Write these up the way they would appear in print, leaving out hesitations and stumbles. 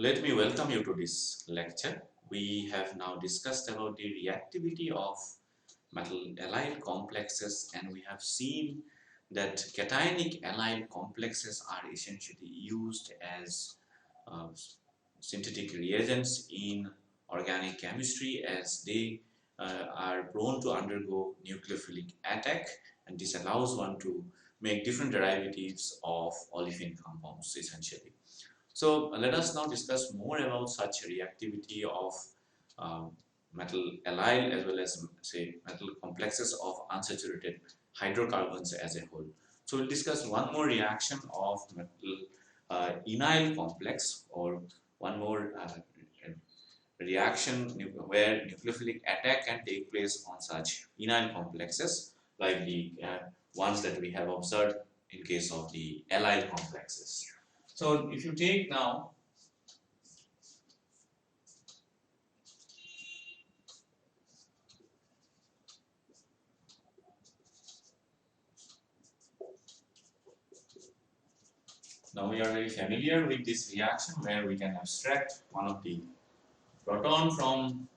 Let me welcome you to this lecture. We have now discussed about the reactivity of metal allyl complexes, and we have seen that cationic allyl complexes are essentially used as uh, synthetic reagents in organic chemistry, as they are prone to undergo nucleophilic attack, and this allows one to make different derivatives of olefin compounds essentially. So let us now discuss more about such reactivity of um, metal allyl as well as say metal complexes of unsaturated hydrocarbons as a whole. So we'll discuss one more reaction of metal enyl complex, or one more reaction where nucleophilic attack can take place on such enyl complexes like the ones that we have observed in case of the allyl complexes. So if you take now we are very familiar with this reaction where we can abstract one of the proton from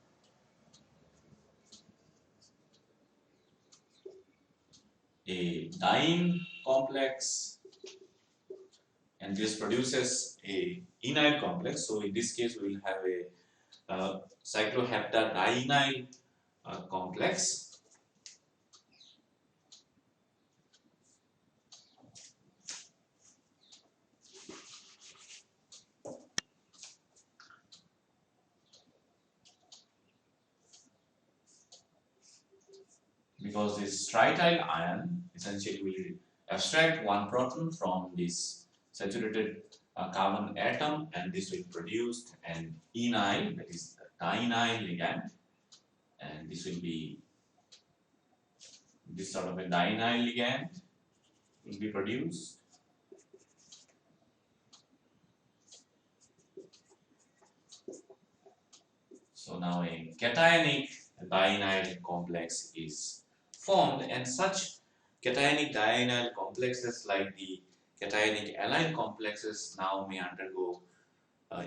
a diene complex, and this produces a enyl complex. So in this case we will have a cycloheptadienyl complex, because this trityl ion essentially will abstract one proton from this saturated carbon atom, and this will produce an enyl, that is the dienyl ligand, and this will be this sort of a dienyl ligand will be produced. So now a cationic dienyl complex is formed, and such cationic dienyl complexes like the cationic allyl complexes now may undergo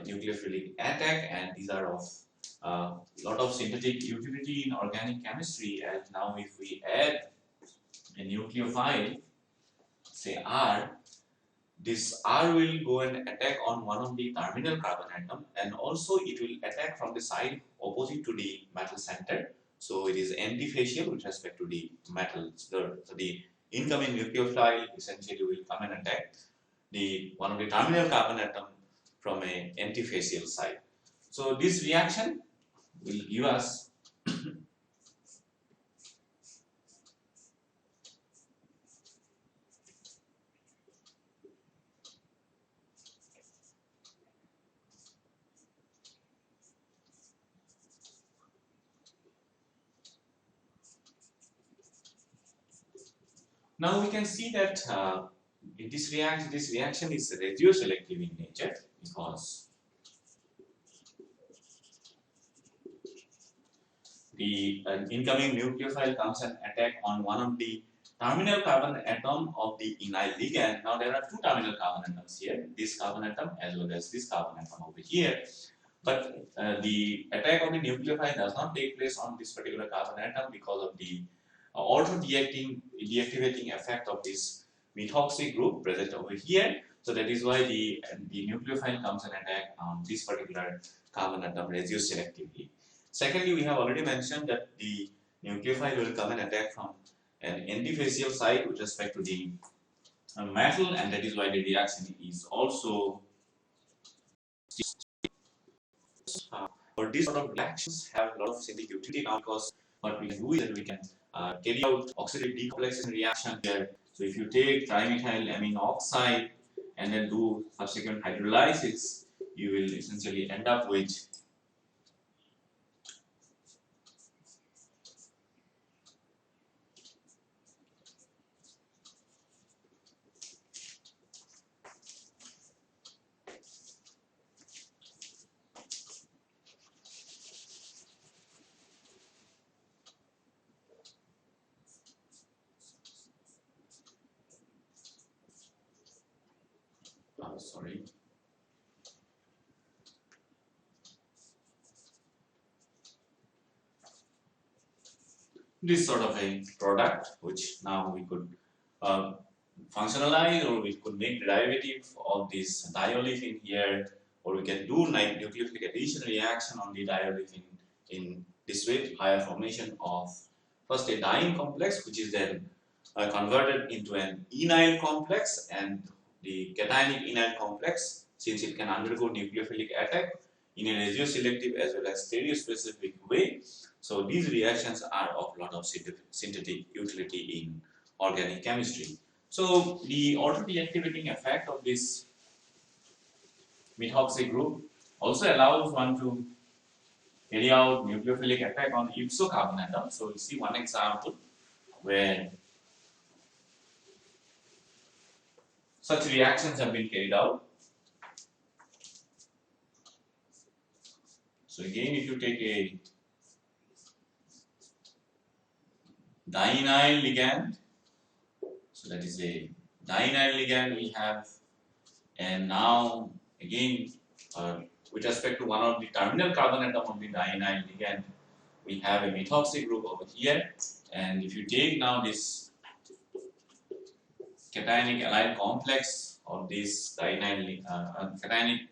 nucleophilic attack, and these are of lot of synthetic utility in organic chemistry, as now if we add a nucleophile, say R, this R will go and attack on one of the terminal carbon atom, and also it will attack from the side opposite to the metal center. So it is antifacial with respect to the metal. So the incoming nucleophile essentially will come and attack the one of the terminal carbon atom from a antifacial side. So this reaction will give us now we can see that this reaction is radioselective in nature, because the incoming nucleophile comes and attack on one of the terminal carbon atom of the enyl ligand. Now there are two terminal carbon atoms here, this carbon atom as well as this carbon atom over here. But the attack of the nucleophile does not take place on this particular carbon atom because of the deactivating effect of this methoxy group present over here. So that is why the nucleophile comes and attack on this particular carbon atom radioselectively. Secondly, we have already mentioned that the nucleophile will come and attack from an antifacial side with respect to the metal, and that is why the reaction is also or these sort of reactions have a lot of synthetic utility now, because what we can do is that we can carry out oxidative decomplexation reaction here. So if you take trimethyl amino oxide and then do subsequent hydrolysis, you will essentially end up with sorry. this sort of a product which now we could uh, functionalize, or we could make derivative of this diolefin here, or we can do nucleophilic addition reaction on the diolefin in this way, higher formation of first a diene complex, which is then converted into an enyl complex, and the cationic enyl complex, since it can undergo nucleophilic attack in a radioselective as well as stereospecific way. So these reactions are of lot of synthetic utility in organic chemistry. So the auto-deactivating effect of this methoxy group also allows one to carry out nucleophilic attack on ipso carbon atom. So you see one example where such reactions have been carried out. So again, if you take a dienyl ligand, so that is a dienyl ligand we have, and now again with respect to one of the terminal carbon atom of the dienyl ligand, we have a methoxy group over here, and if you take now this cationic allyl complex of this cationic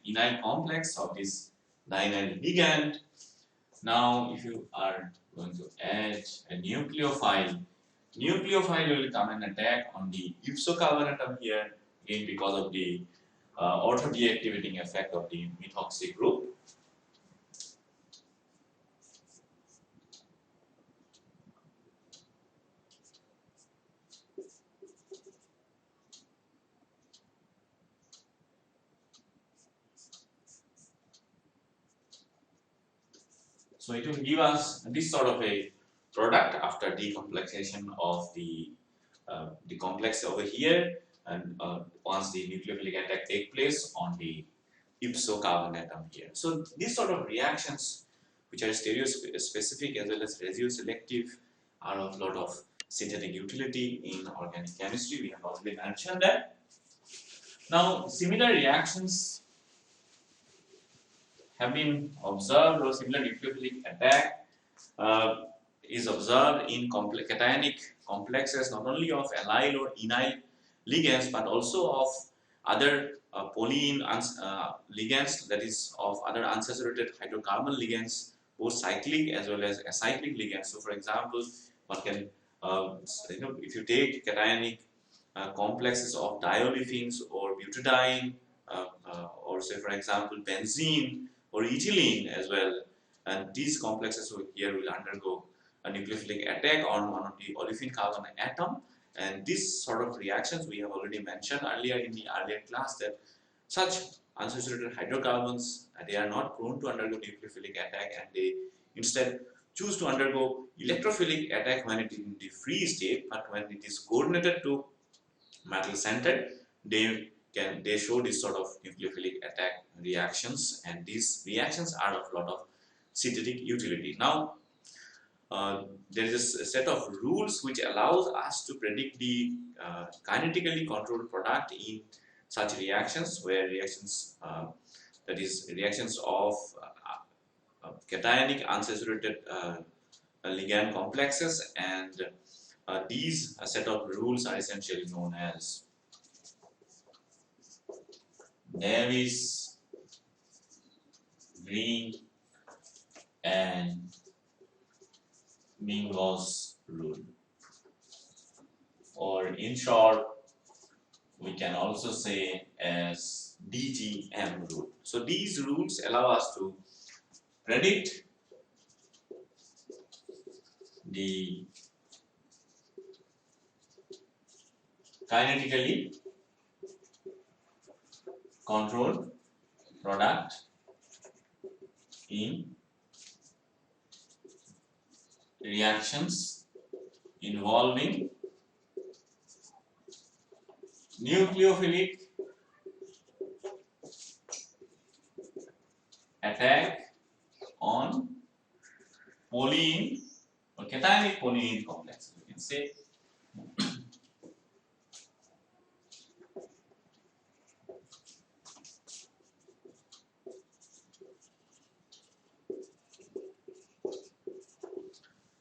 enyl complex of this dienyl ligand, now if you are going to add a nucleophile will come and attack on the ipso carbon atom here, again because of the auto-deactivating effect of the methoxy group. So it will give us this sort of a product after decomplexation of the complex over here, and once the nucleophilic attack take place on the ipso carbon atom here. So these sort of reactions, which are stereospecific as well as radioselective, are of lot of synthetic utility in organic chemistry. We have already mentioned that. Now, similar reactions have been observed, or similar nucleophilic attack is observed in cationic complexes, not only of allyl or enyl ligands, but also of other polyene ligands, that is of other unsaturated hydrocarbon ligands, both cyclic as well as acyclic ligands. So for example, one can if you take cationic complexes of diolefins or butadiene, or say for example benzene or ethylene as well, and these complexes here will undergo a nucleophilic attack on one of the olefin carbon atom, and these sort of reactions we have already mentioned earlier in the earlier class, that such unsaturated hydrocarbons they are not prone to undergo nucleophilic attack, and they instead choose to undergo electrophilic attack when it is in the free state, but when it is coordinated to metal centered, they show this sort of nucleophilic attack reactions, and these reactions are of a lot of synthetic utility. Now, there is a set of rules which allows us to predict the kinetically controlled product in such reactions, where reactions that is reactions of cationic unsaturated ligand complexes, and these set of rules are essentially known as Davis, Green, and Mingo's rule, or in short we can also say as DGM rule. So these rules allow us to predict the kinetically controlled product in reactions involving nucleophilic attack on polyene or cationic polyene complexes. We can say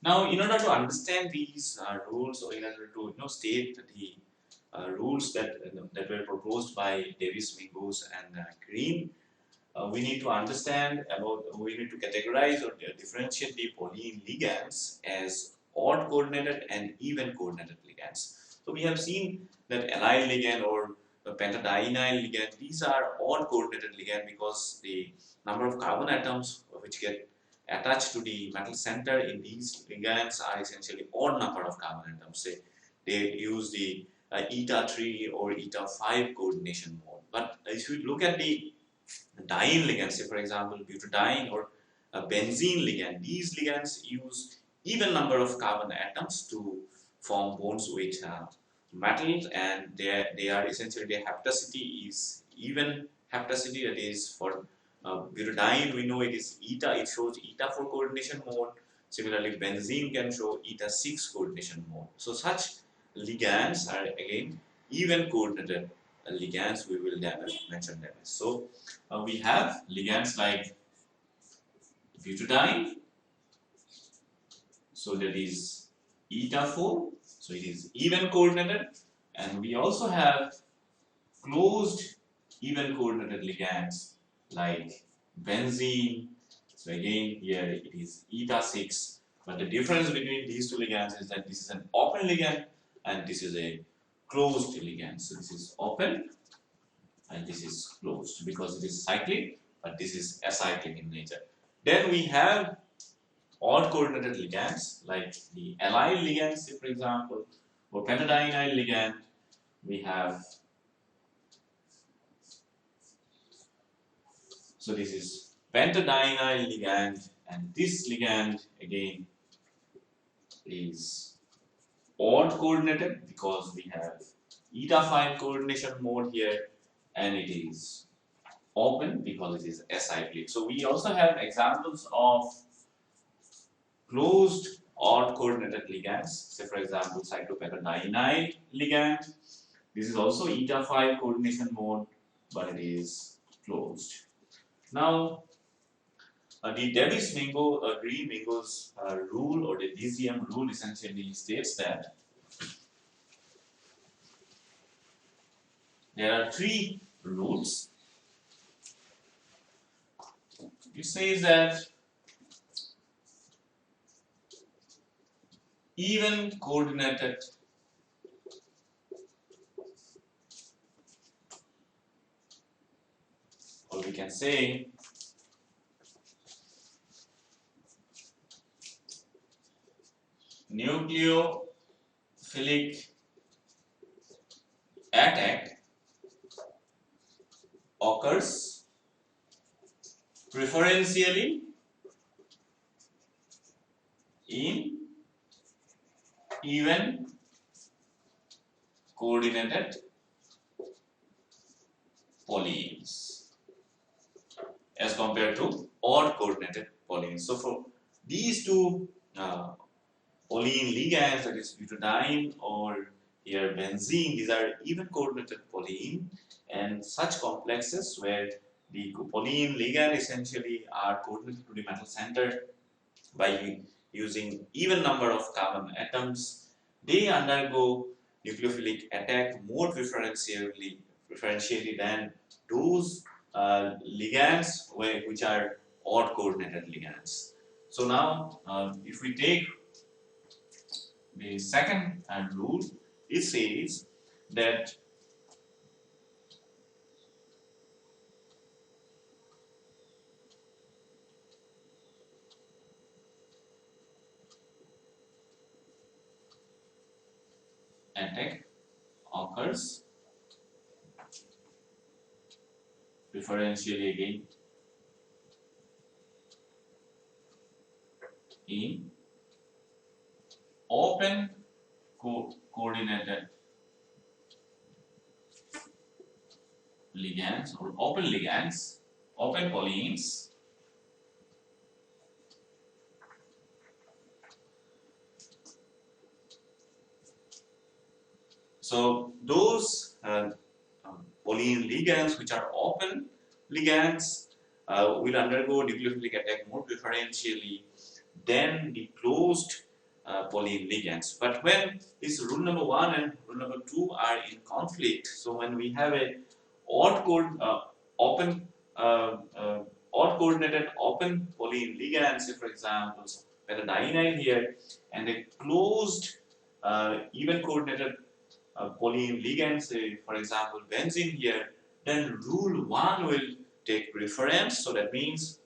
Now, in order to understand these rules, or in order to state the rules that were proposed by Davis, Mingos, and Green, we need to understand we need to categorize or differentiate the Pauline ligands as odd coordinated and even coordinated ligands. So we have seen that allyl ligand or the pentadienyl ligand, these are odd coordinated ligand because the number of carbon atoms which get attached to the metal center in these ligands are essentially odd number of carbon atoms. Say they use the eta 3 or eta 5 coordination mode. But if you look at the diene ligands, say for example butadiene or benzene ligand, these ligands use even number of carbon atoms to form bonds with metals, and they are essentially their hapticity is even hapticity. That is for butadiene we know it is eta, it shows eta 4 coordination mode. Similarly benzene can show eta 6 coordination mode. So such ligands are again even coordinated ligands, we will mention them. So we have ligands like butadiene, so that is eta 4, so it is even coordinated, and we also have closed even coordinated ligands like benzene. So again here it is eta 6, but the difference between these two ligands is that this is an open ligand and this is a closed ligand. So this is open and this is closed because it is cyclic, but this is acyclic in nature. Then we have odd coordinated ligands like the allyl ligands, for example, or pentadienyl ligand. We have, so this is pentadienyl ligand, and this ligand again is odd coordinated because we have eta 5 coordination mode here, and it is open because it is acyclic. So we also have examples of closed odd coordinated ligands. Say for example cyclopentadienyl ligand. This is also eta 5 coordination mode, but it is closed. Now the Davis-Mingo Green-Mingo's rule, or the DCM rule, essentially states that there are three rules. It says that even coordinated or we can say nucleophilic attack occurs preferentially in even coordinated polyenes as compared to odd coordinated polyenes. So for these two polyene ligands, that is butadiene or here benzene, these are even coordinated polyene, and such complexes where the polyene ligand essentially are coordinated to the metal center by using even number of carbon atoms, they undergo nucleophilic attack more preferentially than those ligands which are odd coordinated ligands. So now if we take the second rule, it says that attack occurs preferentially again in open coordinated ligands or open ligands, open polyenes, so those polyene ligands which are open ligands will undergo nucleophilic attack more preferentially than the closed Pauline ligands. But when this rule number 1 and rule number 2 are in conflict, so when we have a odd open uh, uh, odd coordinated open Pauline ligand, say for example, pentadienyl here, and a closed even coordinated Pauline ligand, say for example benzene here, then rule 1 will take preference. So that means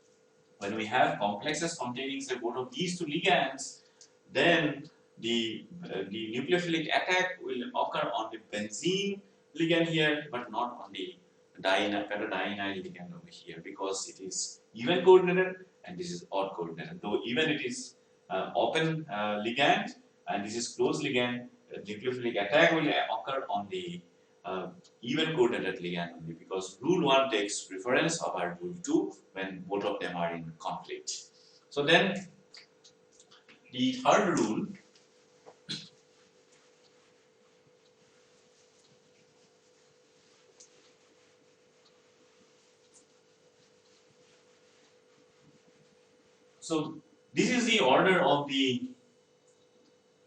when we have complexes containing say both of these two ligands, then the nucleophilic attack will occur on the benzene ligand here, but not on the pentadienyl ligand over here, because it is even coordinated and this is odd coordinated. Though even it is open ligand and this is closed ligand, nucleophilic attack will occur on the uh, even coordinated ligand only, because rule 1 takes preference over rule 2 when both of them are in conflict. So then the third rule, so this is the order of the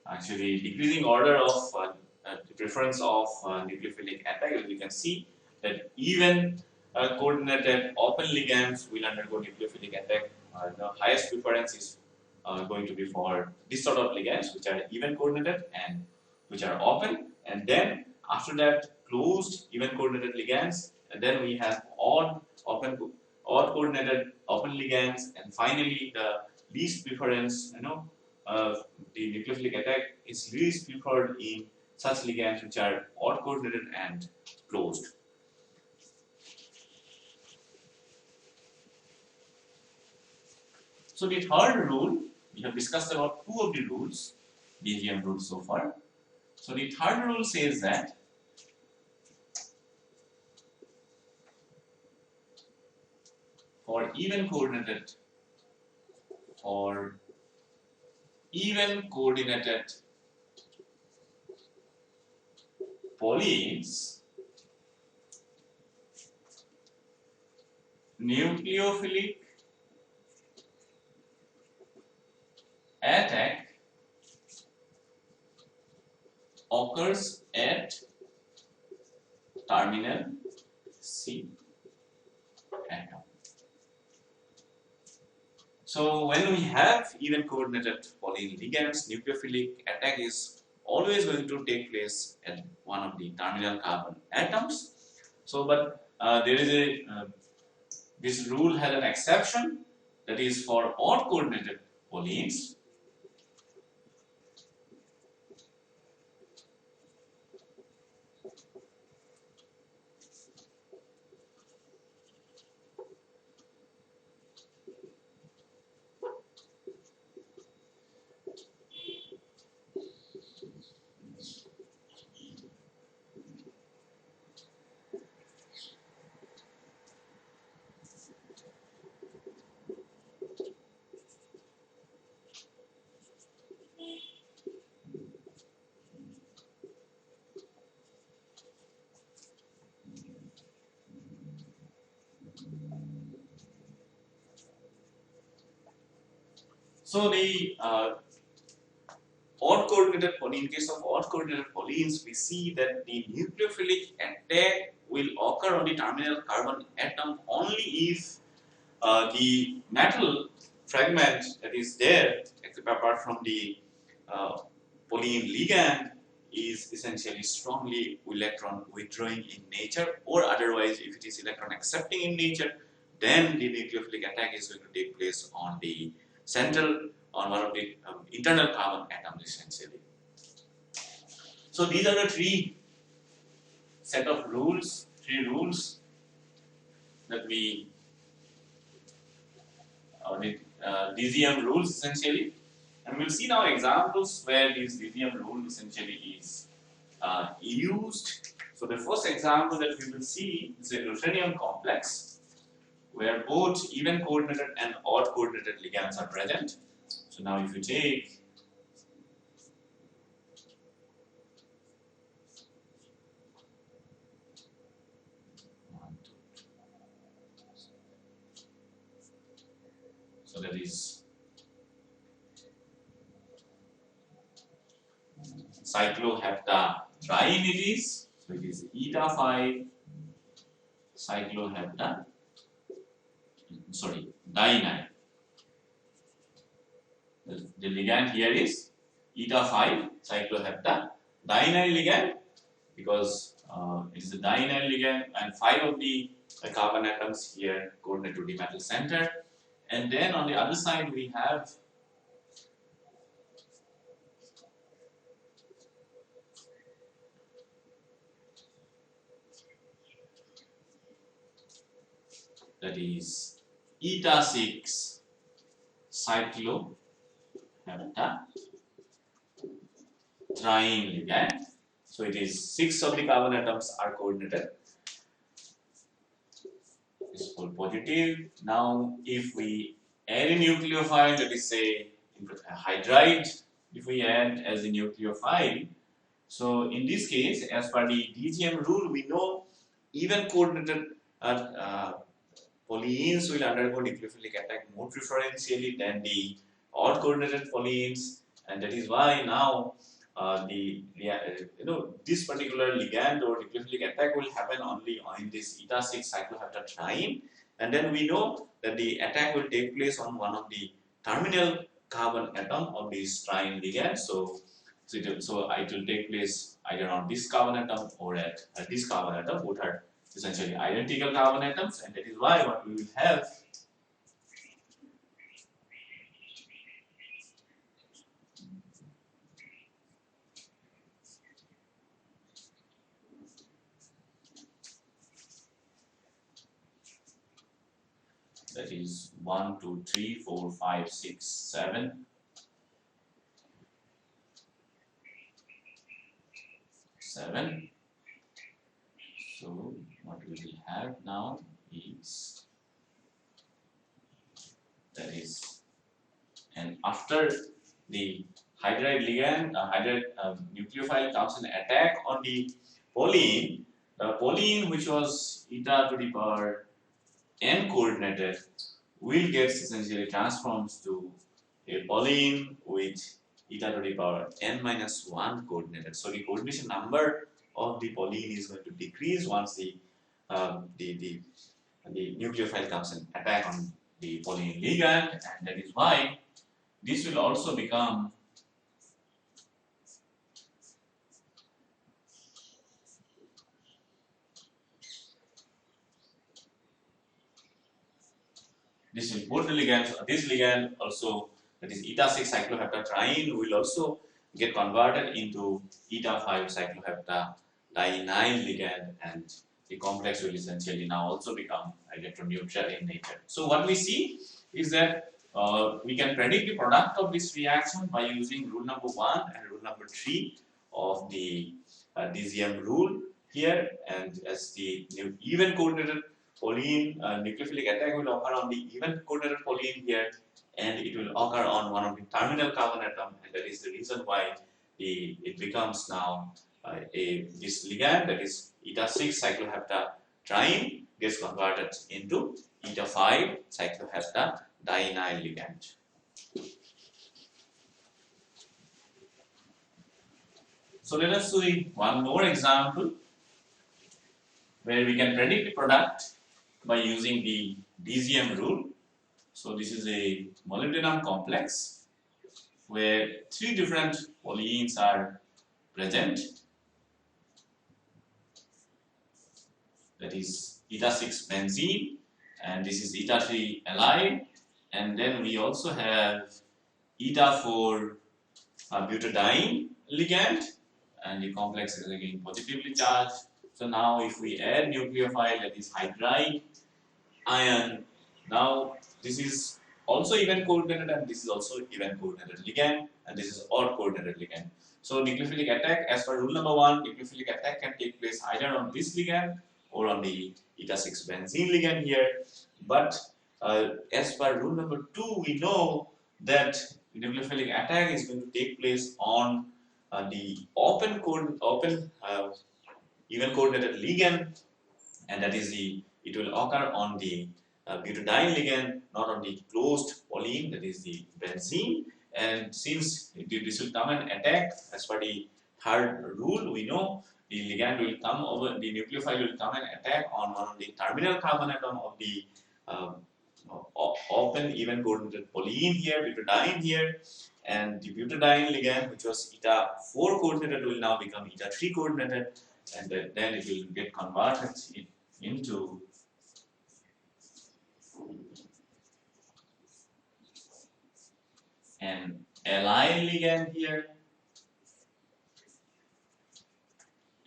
actually decreasing order of the preference of nucleophilic attack. As you can see that even coordinated open ligands will undergo nucleophilic attack. The highest preference is going to be for this sort of ligands, which are even coordinated and which are open, and then after that closed even coordinated ligands, and then we have odd coordinated open ligands, and finally the least preference, uh, the nucleophilic attack is least preferred in such ligands which are odd coordinated and closed. So the third rule, we have discussed about two of the rules, DGM rules so far. So the third rule says that for even coordinated polyenes, nucleophilic attack occurs at terminal C atom. So when we have even coordinated polyene ligands, nucleophilic attack is always going to take place at one of the terminal carbon atoms. So, but there is a this rule has an exception, that is for odd coordinated polyenes. So the odd coordinated polyene, in case of odd coordinated polyenes, we see that the nucleophilic attack will occur on the terminal carbon atom only if the metal fragment that is there, apart from the uh, polyene ligand, is essentially strongly electron withdrawing in nature, or otherwise if it is electron accepting in nature, then the nucleophilic attack is going to take place on the central, on one of the internal carbon atoms essentially. So these are the three rules that we the DGM rules essentially, and we'll see now examples where this DGM rule essentially is used. So the first example that we will see is a ruthenium complex where both even coordinated and odd coordinated ligands are present. So now if you take so that is cycloheptatriene it is. So it is eta 5 cyclohepta, sorry, dienyl. The ligand here is eta 5 cyclohepta dienyl ligand, because it is a dienyl ligand, and 5 of the carbon atoms here coordinate to the metal center. And then on the other side we have that is eta 6 cycloheptatriene ligand. So it is 6 of the carbon atoms are coordinated. Is full positive. Now, if we add a nucleophile, that is say a hydride, if we add as a nucleophile, so in this case, as per the DGM rule, we know even coordinated polyenes will undergo nucleophilic attack more preferentially than the odd coordinated polyenes, and that is why now this particular ligand or nucleophilic attack will happen only on this eta 6 cycloheptatriene, and then we know that the attack will take place on one of the terminal carbon atom of this triene ligand. So it will take place either on this carbon atom or at this carbon atom. Both are essentially identical carbon atoms, and that is why what we will have that is 1, 2, 3, 4, 5, 6, 7. 7. So what we will have now is that is, and after the hydride ligand, nucleophile comes in attack on the polyene which was eta to the power n coordinated will get essentially transforms to a polyene with eta to the power n minus 1 coordinated. So the coordination number of the polyene is going to decrease once the nucleophile comes in attack on the polyene ligand, and that is why this will also become this important ligand. So this ligand also, that is eta 6 cycloheptatriene, will also get converted into eta 5 cycloheptadienyl ligand, and the complex will essentially now also become electroneutral in nature. So what we see is that we can predict the product of this reaction by using rule number 1 and rule number 3 of the DGM rule here, and as the even coordinated polyene nucleophilic attack will occur on the even coordinated polyene here, and it will occur on one of the terminal carbon atom, and that is the reason why it becomes now this ligand, that is eta 6 cycloheptatriene, gets converted into eta 5 cycloheptadienyl ligand. So let us see one more example where we can predict the product by using the DGM rule. So this is a molybdenum complex where 3 different polyenes are present, that is eta 6 benzene, and this is eta 3 allyl, and then we also have eta 4 butadiene ligand, and the complex is again positively charged. So now if we add nucleophile, that is hydride ion, now this is also even coordinated and this is also even coordinated ligand, and this is odd coordinated ligand. So nucleophilic attack, as per rule number 1, nucleophilic attack can take place either on this ligand or on the eta 6 benzene ligand here. But as per rule number 2, we know that nucleophilic attack is going to take place on the even coordinated ligand, and that is it will occur on the butadiene ligand, not on the closed polyene, that is the benzene. And since this will come and attack as per the third rule, we know the ligand will come over, the nucleophile will come and attack on one of the terminal carbon atom of the uh, open even coordinated polyene here, butadiene here, and the butadiene ligand, which was eta 4 coordinated, will now become eta 3 coordinated, and then it will get converted into an allyl ligand here,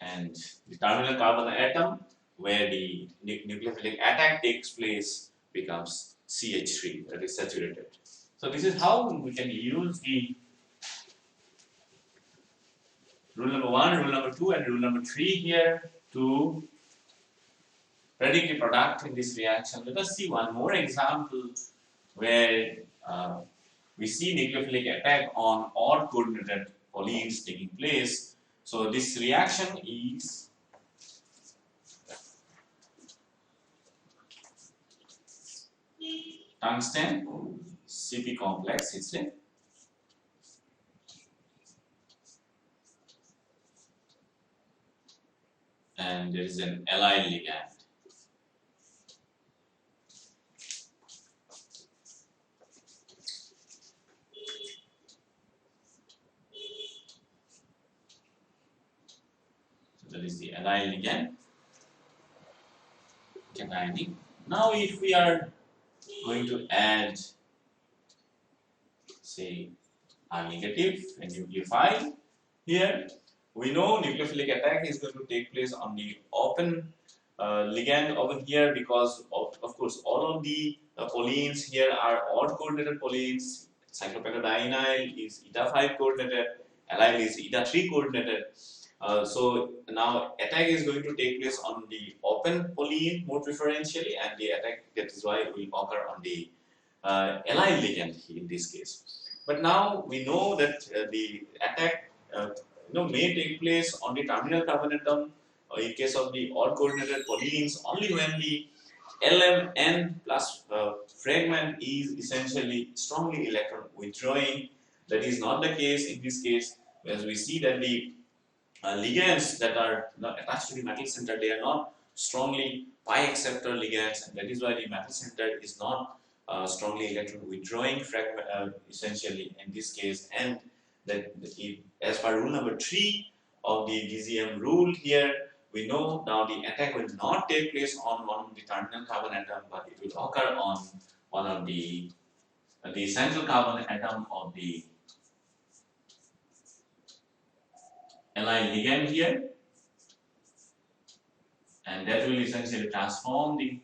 and the terminal carbon atom where the nucleophilic attack takes place becomes CH3, that is saturated. So this is how we can use the rule number 1, rule number 2 and rule number 3 here to predict the product in this reaction. Let us see one more example where we see nucleophilic attack on odd coordinated polyenes taking place. So this reaction is tungsten Cp complex, it's a and there is an allyl ligand. So that is the allyl ligand, cationic. Now if we are going to add, say, R negative and nucleophile here, we know nucleophilic attack is going to take place on the open ligand over here because of course all of the polyenes here are odd coordinated polyenes. Cyclopentadienyl is eta 5 coordinated, allyl is eta 3 coordinated. So now attack is going to take place on the open polyene more preferentially, and the attack, that is why it will occur on the allyl ligand in this case. But now we know that the attack may take place on the terminal carbon atom in case of the odd coordinated polyenes only when the LMN plus fragment is essentially strongly electron withdrawing. That is not the case in this case, as we see that the ligands that are attached to the metal center, they are not strongly pi acceptor ligands, and that is why the metal center is not strongly electron withdrawing fragment essentially in this case. And that as per rule number 3 of the DZM rule here, we know now the attack will not take place on one of the terminal carbon atom, but it will occur on one of the central carbon atom of the allyl ligand here, and that will essentially transform the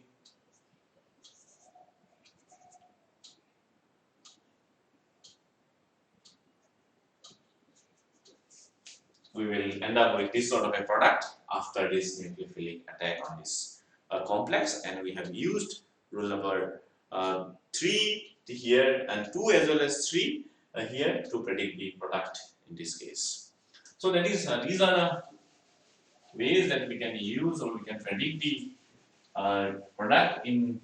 we will end up with this sort of a product after this nucleophilic attack on this complex, and we have used rule number 3 here and 2 as well as 3 here to predict the product in this case. So that is these are the ways that we can use or we can predict the product in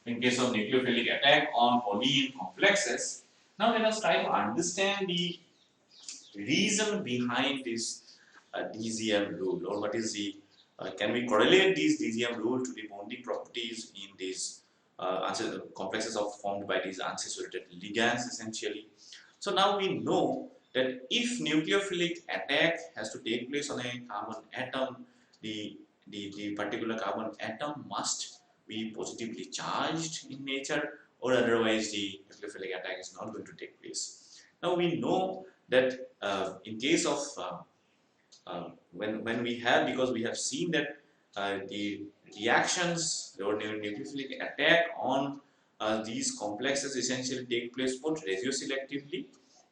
case of nucleophilic attack on polyene complexes. Now let us try to understand the reason behind this DZM rule, or what is the can we correlate these DZM rule to the bonding properties in these complexes formed by these unsaturated ligands essentially. So now we know that if nucleophilic attack has to take place on a carbon atom, the particular carbon atom must be positively charged in nature, or otherwise the nucleophilic attack is not going to take place. Now we know that in case of when we have, because we have seen that the reactions or nucleophilic attack on these complexes essentially take place both radioselectively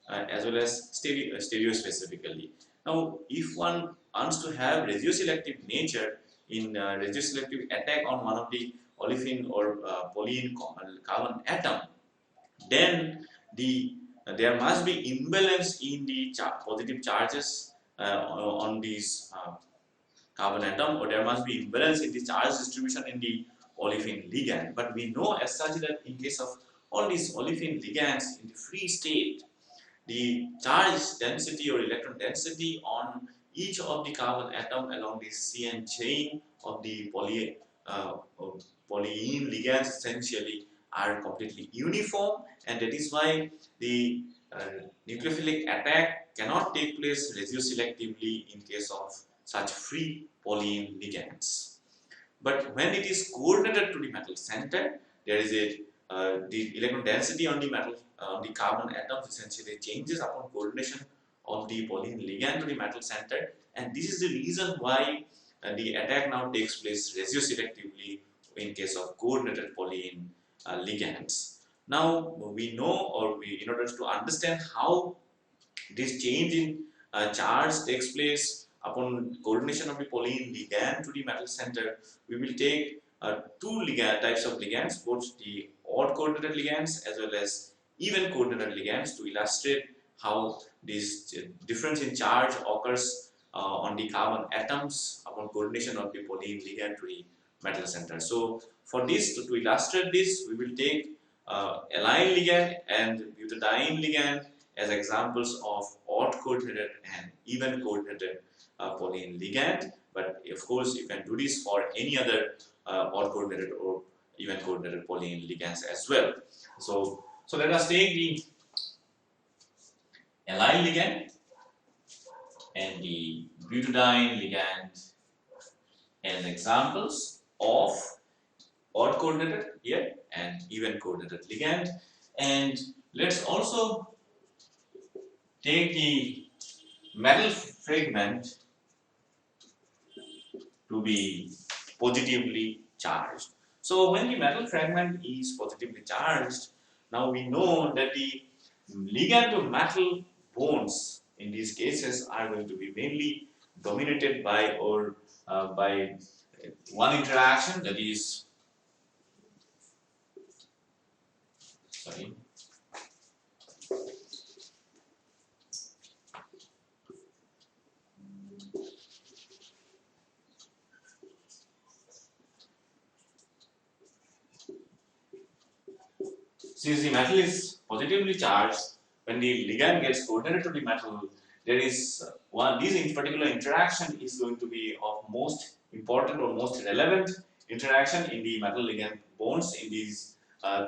as well as stereospecifically. Now if one wants to have radioselective nature in radioselective attack on one of the olefin or polyene carbon atom, then there must be imbalance in the positive charges on these carbon atom, or there must be imbalance in the charge distribution in the olefin ligand. But we know as such that in case of all these olefin ligands in the free state, the charge density or electron density on each of the carbon atom along the CN chain of the of polyene ligands essentially are completely uniform, and that is why the nucleophilic attack cannot take place resioselectively in case of such free polyene ligands. But when it is coordinated to the metal center, there is a the electron density on the metal on the carbon atoms essentially changes upon coordination of the polyene ligand to the metal center, and this is the reason why the attack now takes place resioselectively in case of coordinated polyene ligands. Now we know, or we, in order to understand how this change in charge takes place upon coordination of the polyene ligand to the metal center, we will take two types of ligands, both the odd coordinated ligands as well as even coordinated ligands, to illustrate how this difference in charge occurs on the carbon atoms upon coordination of the polyene ligand to the metal center. So for this, to illustrate this, we will take allyl ligand and butadiene ligand as examples of odd coordinated and even coordinated polyene ligand. But of course, you can do this for any other odd coordinated or even coordinated polyene ligands as well. So let us take the allyl ligand and the butadiene ligand as examples of odd coordinated here and even coordinated ligand. And let's also take the metal fragment to be positively charged. So when the metal fragment is positively charged, now we know that the ligand to metal bonds in these cases are going to be mainly dominated by by one interaction, that is sorry since the metal is positively charged, when the ligand gets coordinated to the metal, there is this particular interaction is going to be of most important or most relevant interaction in the metal ligand bonds in these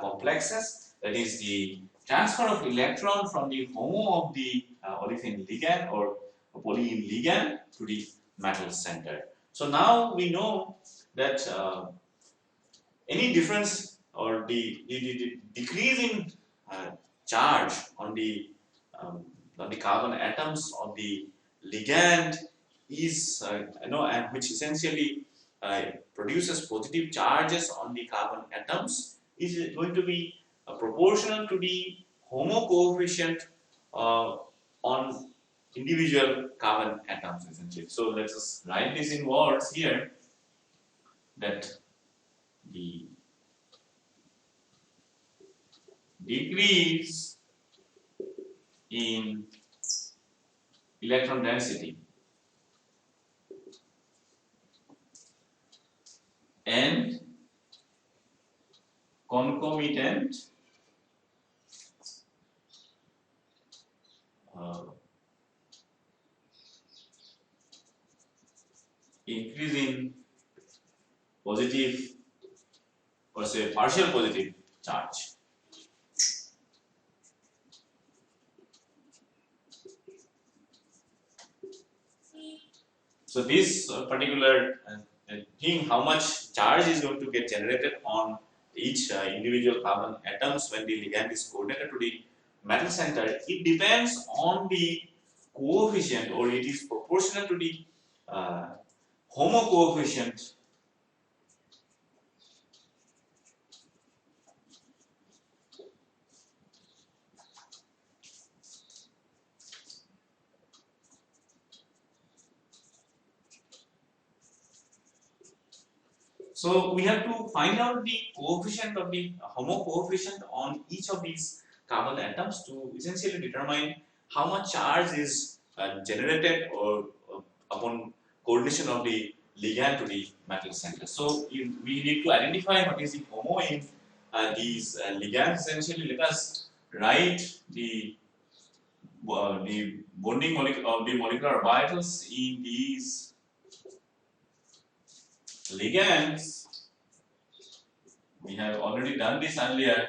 complexes. That is the transfer of electron from the HOMO of the olefin ligand or polyene ligand to the metal center. So now we know that any difference or the decrease in charge um, on the carbon atoms of the ligand is and which essentially produces positive charges on the carbon atoms is going to be proportional to the HOMO coefficient on individual carbon atoms essentially. So let's just write this in words here, that the decrease in electron density and concomitant increase in positive or say partial positive charge. So this particular thing, how much charge is going to get generated on each individual carbon atoms when the ligand is coordinated to the metal center, it depends on the coefficient, or it is proportional to the HOMO coefficient So we have to find out the coefficient of the HOMO coefficient on each of these carbon atoms to essentially determine how much charge is generated or upon coordination of the ligand to the metal center. So we need to identify what is the HOMO in these ligands. Essentially, let us write the the bonding of the molecular orbitals in these ligands. We have already done this earlier,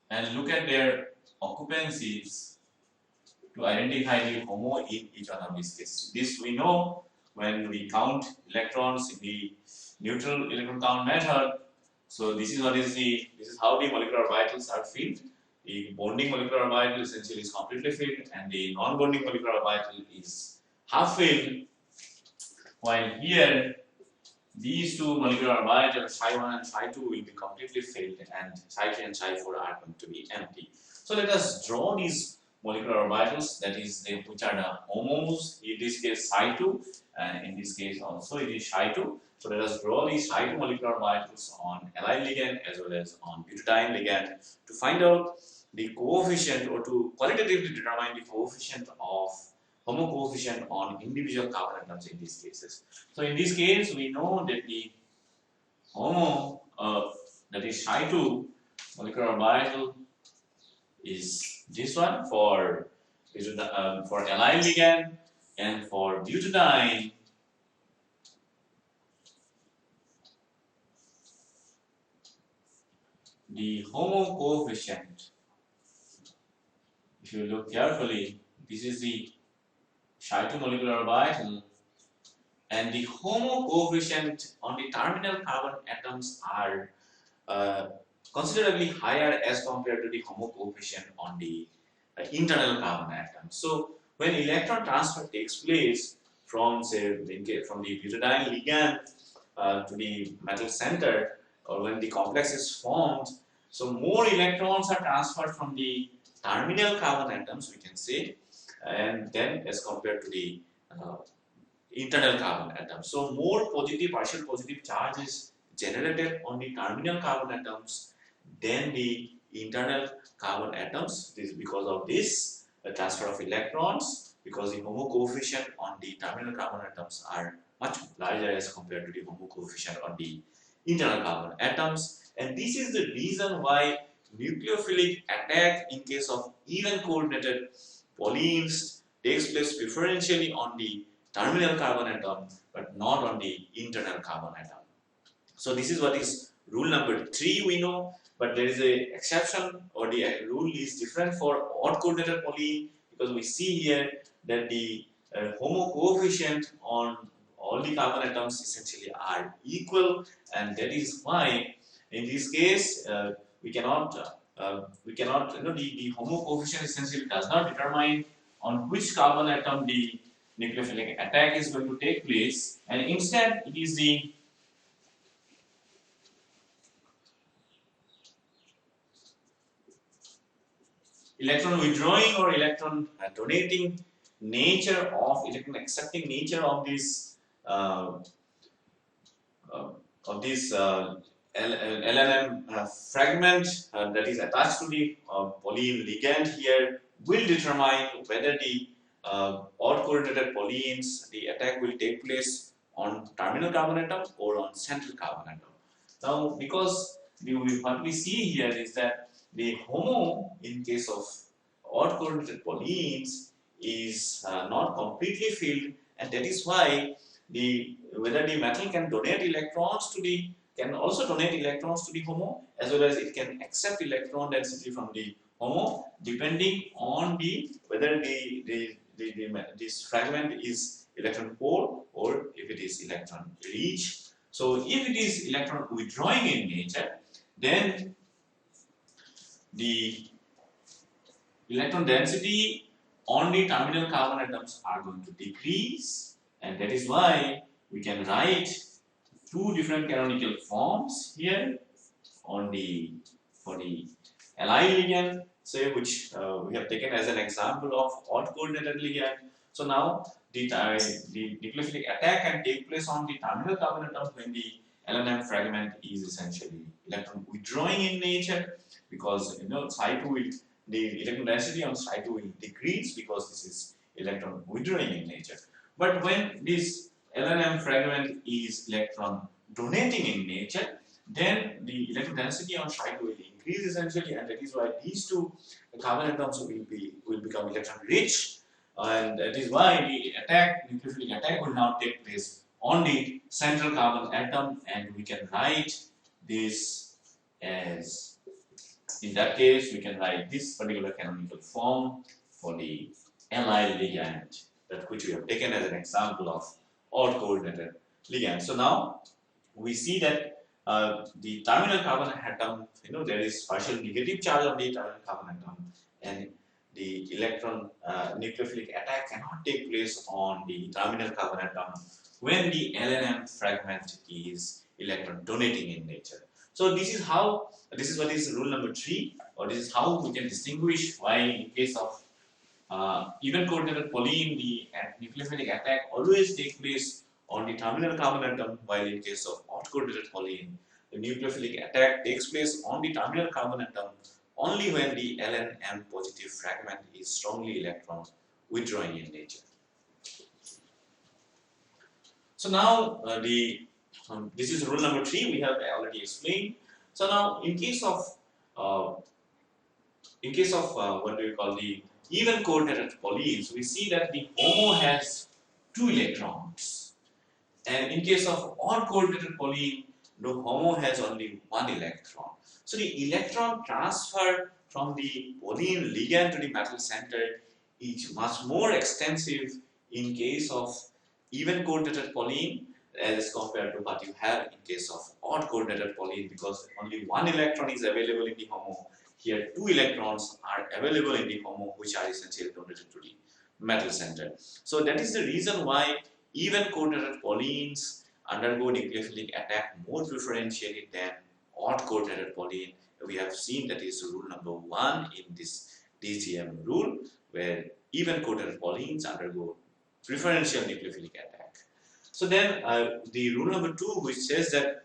and look at their occupancies to identify the HOMO in each one of these cases. This we know when we count electrons in the neutral electron count method. So this is how the molecular orbitals are filled. The bonding molecular orbital essentially is completely filled, and the non-bonding molecular orbital is half filled. While here, these two molecular orbitals, psi 1 and psi 2, will be completely filled, and psi 3 and psi 4 are going to be empty. So let us draw these molecular orbitals, that is, which are the HOMOs. In this case, psi 2, and in this case also it is psi 2. So let us draw these psi 2 molecular orbitals on allyl ligand as well as on butadiene ligand to find out the coefficient, or to qualitatively determine the coefficient of HOMO coefficient on individual carbon atoms in these cases. So in this case, we know that the HOMO, that is psi 2 molecular orbital, is this one for allyl ligand, and for butadiene the HOMO coefficient, if you look carefully, this is the psi 2 molecular orbital, and the HOMO coefficient on the terminal carbon atoms are considerably higher as compared to the HOMO coefficient on the internal carbon atoms. So when electron transfer takes place from, say, from the butadiene ligand to the metal center, or when the complex is formed, so more electrons are transferred from the terminal carbon atoms, we can say, and then as compared to the internal carbon atoms. So more positive, partial positive charge is generated on the terminal carbon atoms than the internal carbon atoms. This because of this transfer of electrons, because the HOMO coefficient on the terminal carbon atoms are much larger as compared to the HOMO coefficient on the internal carbon atoms. And this is the reason why nucleophilic attack in case of even coordinated polyenes takes place preferentially on the terminal carbon atom but not on the internal carbon atom. So this is what is rule number 3 we know, but there is a exception, or the rule is different for odd coordinated polyene, because we see here that the HOMO coefficient on all the carbon atoms essentially are equal, and that is why in this case we cannot the HOMO coefficient essentially does not determine on which carbon atom the nucleophilic attack is going to take place, and instead it is the electron withdrawing or electron donating nature of electron accepting nature of this LNM fragment that is attached to the polyene ligand here will determine whether the odd coordinated polyenes, the attack will take place on terminal carbon atom or on central carbon atom. Now, because what we see here is that the HOMO in case of odd coordinated polyenes is not completely filled, and that is why whether the metal can donate electrons to the HOMO, as well as it can accept electron density from the HOMO, depending on whether this fragment is electron poor or if it is electron rich. So if it is electron withdrawing in nature, then the electron density on the terminal carbon atoms are going to decrease, and that is why we can write two different canonical forms here for the allyl ligand, say, which we have taken as an example of odd coordinated ligand. So now the nucleophilic attack can take place on the terminal carbon atom when the LNM fragment is essentially electron withdrawing in nature, because psi 2 will, the electron density on psi 2 will decrease because this is electron withdrawing in nature. But when this LNM fragment is electron donating in nature, then the electron density on psi 2 will decrease essentially, and that is why these two carbon atoms will become electron rich, and that is why the nucleophilic attack will now take place on the central carbon atom, and we can write this as, in that case we can write this particular canonical form for the Li ligand, that which we have taken as an example of odd coordinated ligand. So now we see that the terminal carbon atom, there is partial negative charge on the terminal carbon atom, and the electron nucleophilic attack cannot take place on the terminal carbon atom when the LNM fragment is electron donating in nature. So this is what is rule number 3, or this is how we can distinguish why in case of even coordinated polyene, the nucleophilic attack always takes place on the terminal carbon atom, while in case of odd coordinated polyene, the nucleophilic attack takes place on the terminal carbon atom only when the LNM positive fragment is strongly electron withdrawing in nature. So now this is rule number 3, we have already explained. So now in case of what do we call the even coordinated polyenes, we see that the HOMO has 2 electrons, and in case of odd coordinated polyene, the HOMO has only 1 electron. So the electron transfer from the polyene ligand to the metal center is much more extensive in case of even coordinated polyene as compared to what you have in case of odd coordinated polyene, because only 1 electron is available in the HOMO. Here 2 electrons are available in the HOMO, which are essentially donated to the metal center. So that is the reason why even coordinated polyenes undergo nucleophilic attack more preferentially than odd coordinated polyene. We have seen that is rule number 1 in this DGM rule, where even coordinated polyenes undergo preferential nucleophilic attack. So then the rule number 2, which says that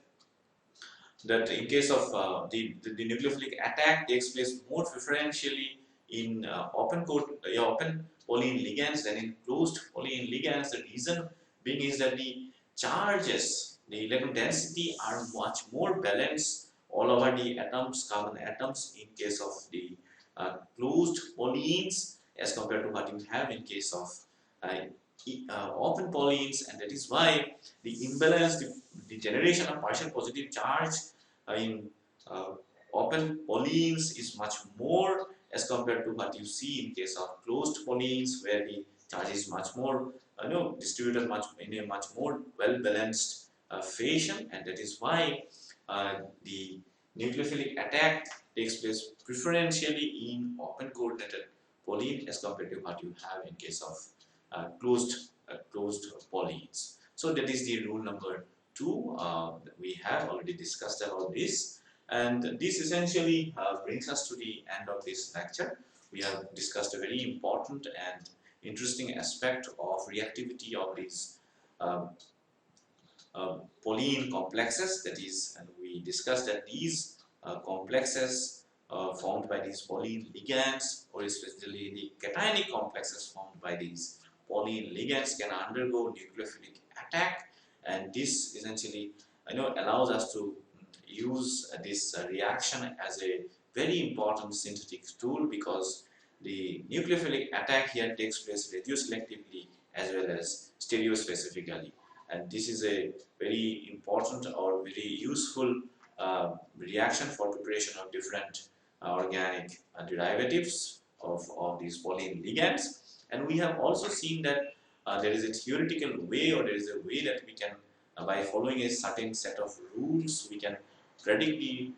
in case of the nucleophilic attack takes place more preferentially in open polyene ligands than in closed polyene ligands. The reason being is that the charges, the electron density are much more balanced all over the atoms, carbon atoms, in case of the closed polyenes as compared to what you have in case of open polyenes, and that is why the imbalance, the generation of partial positive charge in open polyenes is much more as compared to what you see in case of closed polyenes, where the charge is much more distributed in a much more well balanced fashion, and that is why the nucleophilic attack takes place preferentially in open coordinated polyene as compared to what you have in case of closed polyenes. So that is the rule number 2. We have already discussed about this, and this essentially brings us to the end of this lecture. We have discussed a very important and interesting aspect of reactivity of these polyene complexes. That is, and we discussed that these complexes formed by these polyene ligands, or especially the cationic complexes formed by these polyene ligands, can undergo nucleophilic attack, and this essentially allows us to use this reaction as a very important synthetic tool, because the nucleophilic attack here takes place radioselectively as well as stereospecifically, and this is a very important or very useful reaction for preparation of different organic derivatives of these polyene ligands. And we have also seen that there is a theoretical way, or there is a way that we can, by following a certain set of rules, we can predict the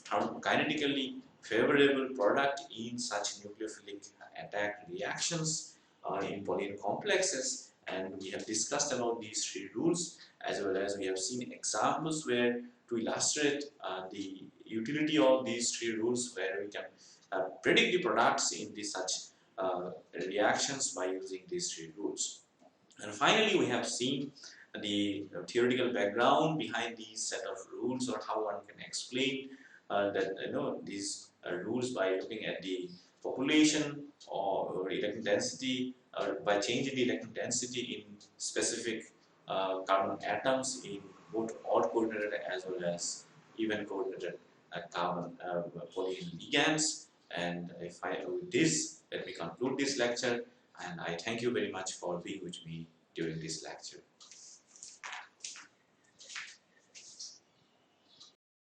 kinetically favorable product in such nucleophilic attack reactions in polyene complexes. And we have discussed about these 3 rules, as well as we have seen examples where to illustrate the utility of these 3 rules, where we can predict the products in such reactions by using these 3 rules. And finally, we have seen the theoretical background behind these set of rules, or how one can explain these rules by looking at the population or electron density, by changing the electron density in specific carbon atoms in both odd coordinated as well as even coordinated carbon polyene ligands. And with this, let me conclude this lecture, and I thank you very much for being with me during this lecture.